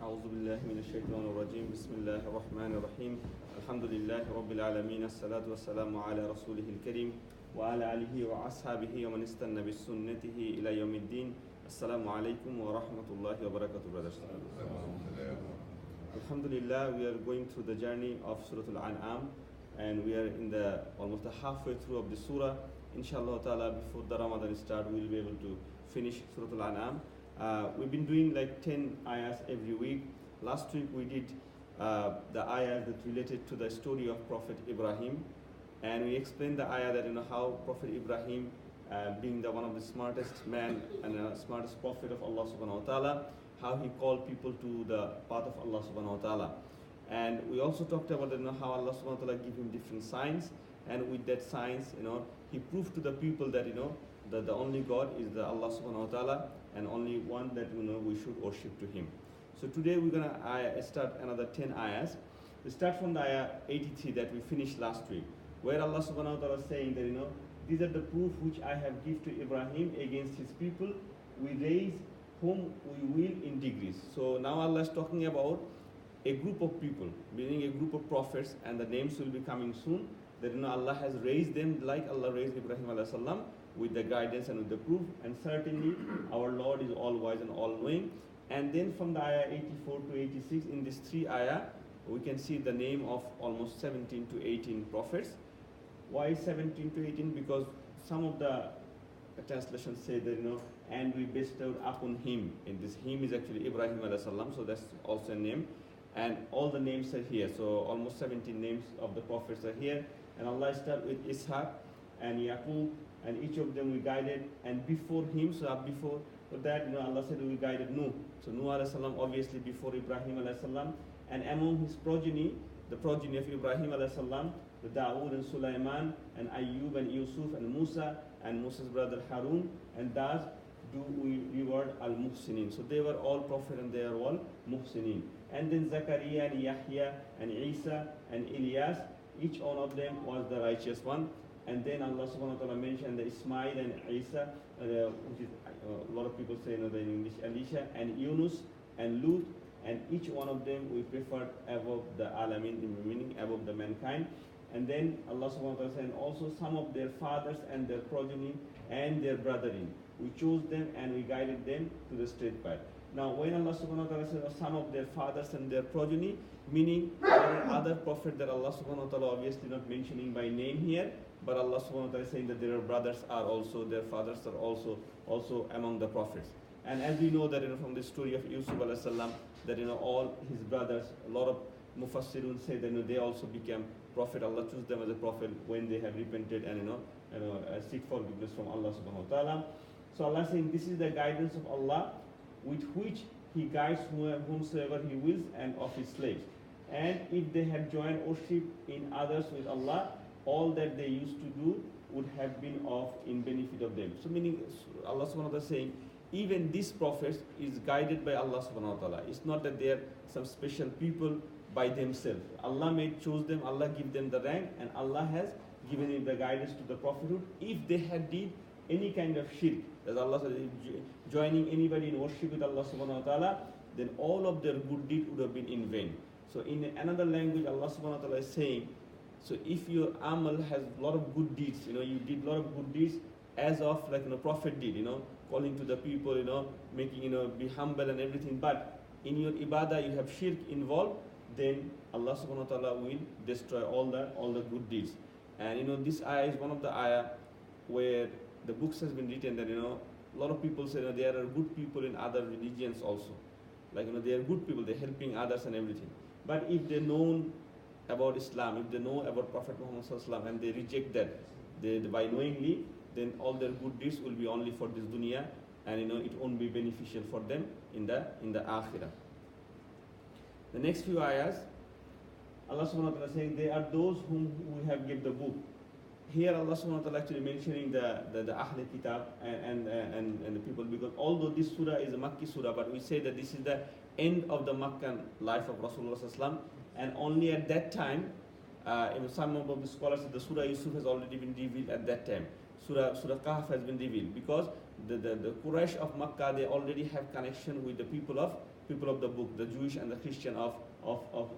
أعوذ بالله من الشيطان الرجيم بسم الله الرحمن الرحيم الحمد لله رب العالمين الصلاة والسلام على رسوله الكريم وعلى آله وأصحابه ومن استنى بسنته إلى يوم الدين السلام عليكم ورحمة الله وبركاته brothers. Alhamdulillah, we are going through the journey of Surah Al-An'am and we are in the almost the halfway through of the surah. Inshallah ta'ala, before the Ramadan start, we will be able to finish Surah Al-An'am. We've been doing like 10 ayahs every week. Last week we did the ayah that related to the story of Prophet Ibrahim, and we explained the ayah that how Prophet Ibrahim, being the one of the smartest man and smartest prophet of Allah subhanahu wa ta'ala, how he called people to the path of Allah subhanahu wa ta'ala. And we also talked about how Allah subhanahu wa ta'ala gave him different signs, and with that signs, he proved to the people that that the only God is the Allah subhanahu wa ta'ala, and only one that we should worship to him. So today we're gonna start another 10 ayahs. We start from the ayah 83 that we finished last week, where Allah subhanahu wa ta'ala is saying that these are the proof which I have given to Ibrahim against his people. We raise whom we will in degrees. So now Allah is talking about a group of people, meaning a group of prophets, and the names will be coming soon. That Allah has raised them like Allah raised Ibrahim alayhi salam, with the guidance and with the proof, and certainly our Lord is all wise and all knowing. And then from the ayah 84 to 86, in these three ayah, we can see the name of almost 17 to 18 prophets. Why 17 to 18? Because some of the translations say that and we bestowed upon him. And this him is actually Ibrahim alayhi salam, so that's also a name. And all the names are here. So almost 17 names of the prophets are here. And Allah started with Ishaq and Yaqub, and each of them we guided. And before him, so before that, Allah said we guided Nuh. So Nuh alayhi salam, obviously before Ibrahim alayhi salam. And among his progeny, the progeny of Ibrahim alayhi salam, the Dawood and Sulaiman and Ayyub and Yusuf and Musa and Musa's brother Harun, and thus do we reward al-Muhsinin. So they were all prophet and they are all Muhsinin. And then Zakaria and Yahya and Isa and Ilyas, each one of them was the righteous one. And then Allah subhanahu wa ta'ala mentioned the Ismail and Isa, which is a lot of people say in English Elisha, and Yunus and Lut, and each one of them we preferred above the alamin, meaning above the mankind. And then Allah subhanahu wa ta'ala said, and also some of their fathers and their progeny and their brethren, we chose them and we guided them to the straight path. Now when Allah subhanahu wa ta'ala said some of their fathers and their progeny, meaning there are other prophets that Allah subhanahu wa ta'ala obviously not mentioning by name here, but Allah subhanahu wa ta'ala is saying that their brothers are also, their fathers are also among the prophets. And as we know that from the story of Yusuf alayhi salam, that all his brothers, a lot of Mufassirun say that they also became prophet. Allah chose them as a prophet when they have repented and seek forgiveness from Allah subhanahu wa ta'ala. So Allah is saying this is the guidance of Allah with which he guides whomsoever he wills and of his slaves. And if they had joined worship in others with Allah, all that they used to do would have been in benefit of them. So meaning Allah subhanahu wa ta'ala is saying even these prophets is guided by Allah subhanahu wa ta'ala. It's not that they are some special people by themselves. Allah chose them, Allah give them the rank, and Allah has given them the guidance to the prophethood. If they had did any kind of shirk, as Allah said, joining anybody in worship with Allah subhanahu wa ta'ala, then all of their good deed would have been in vain. So in another language, Allah subhanahu wa ta'ala is saying, so if your amal has a lot of good deeds, you did a lot of good deeds as of like prophet did, calling to the people, making be humble and everything, but in your ibadah you have shirk involved, then Allah subhanahu wa ta'ala will destroy all the good deeds. And this ayah is one of the ayah where the books has been written that a lot of people say there are good people in other religions also, like they are good people, they're helping others and everything. But if they know about Islam, if they know about Prophet Muhammad sallallahu alaihi wasallam and they reject that by knowingly, then all their good deeds will be only for this dunya, and it won't be beneficial for them in the akhirah. The next few ayahs, Allah subhanahu wa ta'ala saying they are those whom we have given the book. Here Allah subhanahu wa ta'ala actually mentioning the Ahl Kitab and the people, because although this surah is a Makki surah, but we say that this is the end of the Makkan life of Rasulullah sallallahu alaihi wasallam, and only at that time, some of the scholars say the Surah Yusuf has already been revealed at that time. Surah Kahf has been revealed because the Quraysh of Makkah, they already have connection with the people of people of the book, the Jewish and the Christian of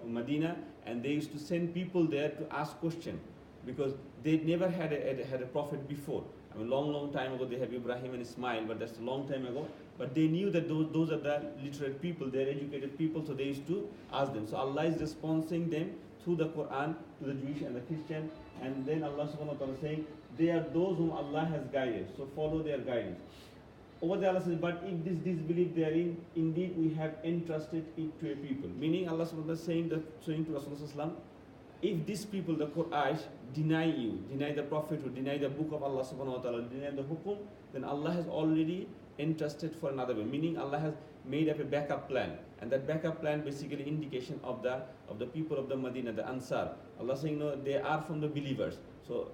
Medina, and they used to send people there to ask questions because they never had a prophet before. I mean, long time ago they have Ibrahim and Ismail, but that's a long time ago. But they knew that those are the literate people, they're educated people, so they used to ask them. So Allah is responding them through the Quran to the Jewish and the Christian, and then Allah subhanahu wa ta'ala is saying, they are those whom Allah has guided, so follow their guidance. Over there Allah says, but if this disbelief therein, indeed we have entrusted it to a people. Meaning Allah subhanahu wa ta'ala is saying to Rasulullah, if these people, the Quraysh, deny you, deny the prophethood, deny the book of Allah subhanahu wa ta'ala, deny the hukum, then Allah has already entrusted for another way. Meaning Allah has made up a backup plan. And that backup plan basically indication of the people of the Medina, the Ansar. Allah saying, no, they are from the believers. So,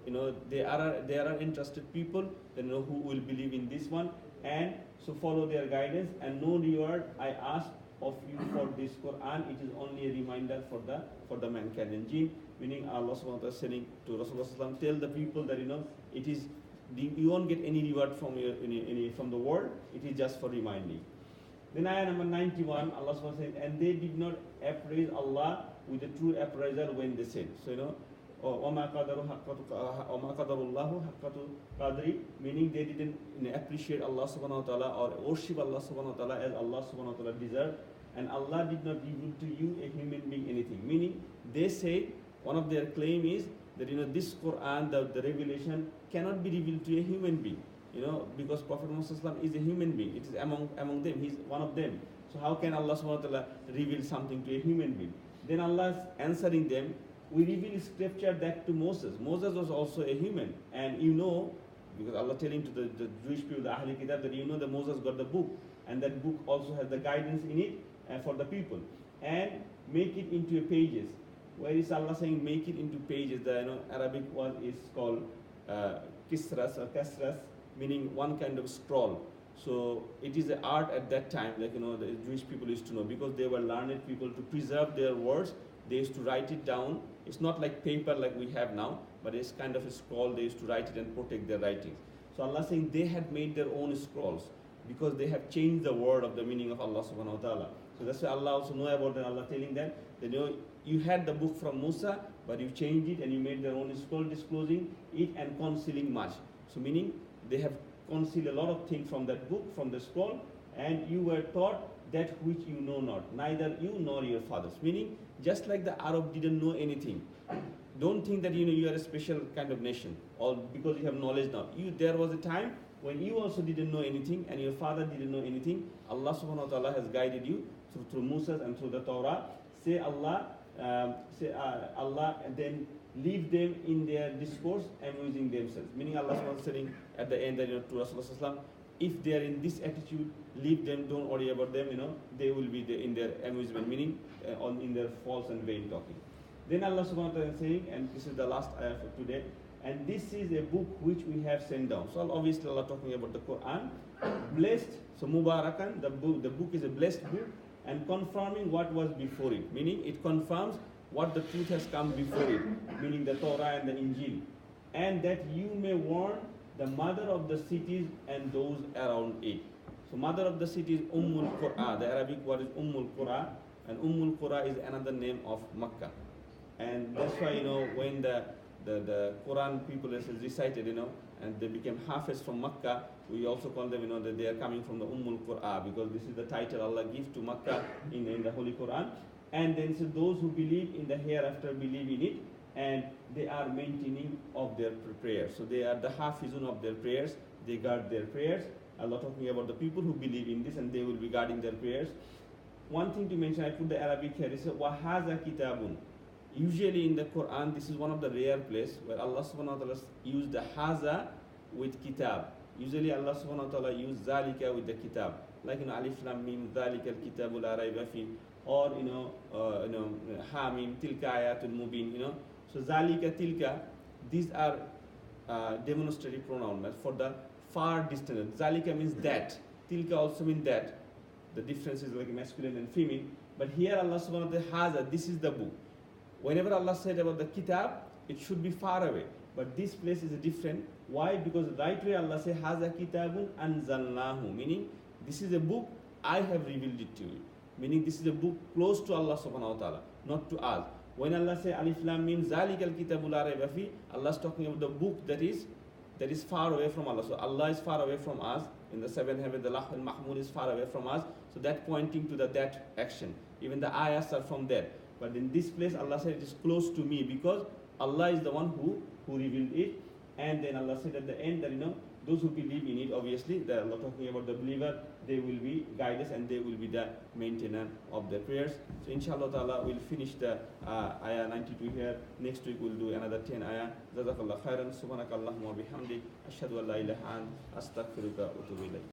they are entrusted people, then who will believe in this one, and so follow their guidance, and no reward I ask of you for this Quran. It is only a reminder for the mankind and jinn. Meaning Allah subhanahu wa ta'ala saying to Rasulullah, tell the people that it is you won't get any reward from from the world. It is just for reminding. Then ayah number 91, Allah subhanahu wa ta'ala says, and they did not appraise Allah with the true appraisal when they said. So وَمَا قَدَرُ اللَّهُ حَقَّ قَدْرِ, meaning they didn't appreciate Allah subhanahu wa ta'ala or worship Allah subhanahu wa ta'ala as Allah subhanahu wa ta'ala deserved, and Allah did not reveal to you, a human being, anything. Meaning they say, one of their claim is that this Quran, the revelation cannot be revealed to a human being, because Prophet Muhammad is a human being. It is among them, he's one of them. So how can Allah subhanahu wa ta'ala reveal something to a human being? Then Allah is answering them, we reveal scripture that to Moses. Moses was also a human, and because Allah telling to the Jewish people, the Ahl Kitab, that that Moses got the book, and that book also has the guidance in it for the people, and make it into pages. Where is Allah saying make it into pages? The Arabic one is called kisras or kasras, meaning one kind of scroll. So it is an art at that time, the Jewish people used to know, because they were learned people, to preserve their words. They used to write it down. It's not like paper like we have now, but it's kind of a scroll. They used to write it and protect their writings. So Allah saying they had made their own scrolls because they have changed the word of the meaning of Allah subhanahu wa ta'ala. So that's why Allah also know about that. Allah telling them that you had the book from Musa, but you changed it and you made their own scroll, disclosing it and concealing much. So meaning they have concealed a lot of things from that book, from the scroll, and you were taught that which you know not, neither you nor your fathers. Meaning, just like the Arab didn't know anything. Don't think that you are a special kind of nation, or because you have knowledge now. There was a time when you also didn't know anything, and your father didn't know anything. Allah subhanahu wa ta'ala has guided you through Musa and through the Torah. Say Allah, and then leave them in their discourse, amusing themselves. Meaning Allah subhanahu wa ta'ala saying at the end that to Rasulullah, if they are in this attitude, leave them, don't worry about them, they will be in their amusement, meaning in their false and vain talking. Then Allah subhanahu wa ta'ala is saying, and this is the last ayah for today, and this is a book which we have sent down. So obviously Allah talking about the Quran, blessed, so Mubarakan, the book is a blessed book, and confirming what was before it, meaning it confirms what the truth has come before it, meaning the Torah and the Injil, and that you may warn the mother of the cities and those around it. So mother of the city is Ummul Qura. The Arabic word is Ummul Qura, and Ummul Qura is another name of Makkah. And that's why when the Quran people is recited, and they became Hafiz from Makkah, we also call them that they are coming from the Ummul Qura, because this is the title Allah gives to Makkah in the Holy Quran. And then so those who believe in the hereafter believe in it, and they are maintaining of their prayers. So they are the hafizun of their prayers. They guard their prayers. Allah talking about the people who believe in this, and they will be guarding their prayers. One thing to mention, I put the Arabic here, is wahaza kitabun. Usually in the Quran, this is one of the rare places where Allah subhanahu wa ta'ala used the haza with kitab. Usually Allah subhanahu wa ta'ala used zalika with the kitab. Like alif lam mim zalika al-kitabu la rayba fi, or ha mim tilka ayatul mubin. So zalika, tilka, these are demonstrative pronouns for the far distant. Zalika means that. Tilka also means that. The difference is like masculine and feminine. But here Allah subhanahu wa ta'ala has this is the book. Whenever Allah said about the kitab, it should be far away. But this place is different. Why? Because right way Allah says, Haza kitabun anzalnahu, meaning this is a book, I have revealed it to you. meaning this is a book close to Allah subhanahu wa ta'ala, not to us. When Allah says Alif Lam Mim Zalikal Kitabu La Rayba Fi, Allah is talking about the book that is far away from Allah. So Allah is far away from us. In the seventh heaven, the Lawh al-Mahmud is far away from us. So that pointing to that action. Even the ayahs are from there. But in this place, Allah said it is close to me because Allah is the one who revealed it. And then Allah said at the end that those who believe in it, obviously, Allah talking about the believer, they will be guided and they will be the maintainer of their prayers. So inshallah ta'ala, we'll finish the ayah 92 here. Next week we'll do another 10 ayah. Jazakallah khairan. Subhanakallahumma wa bihamdik. Ashhadu an la ilaha illa anta astaghfiruka wa atubu ilayk.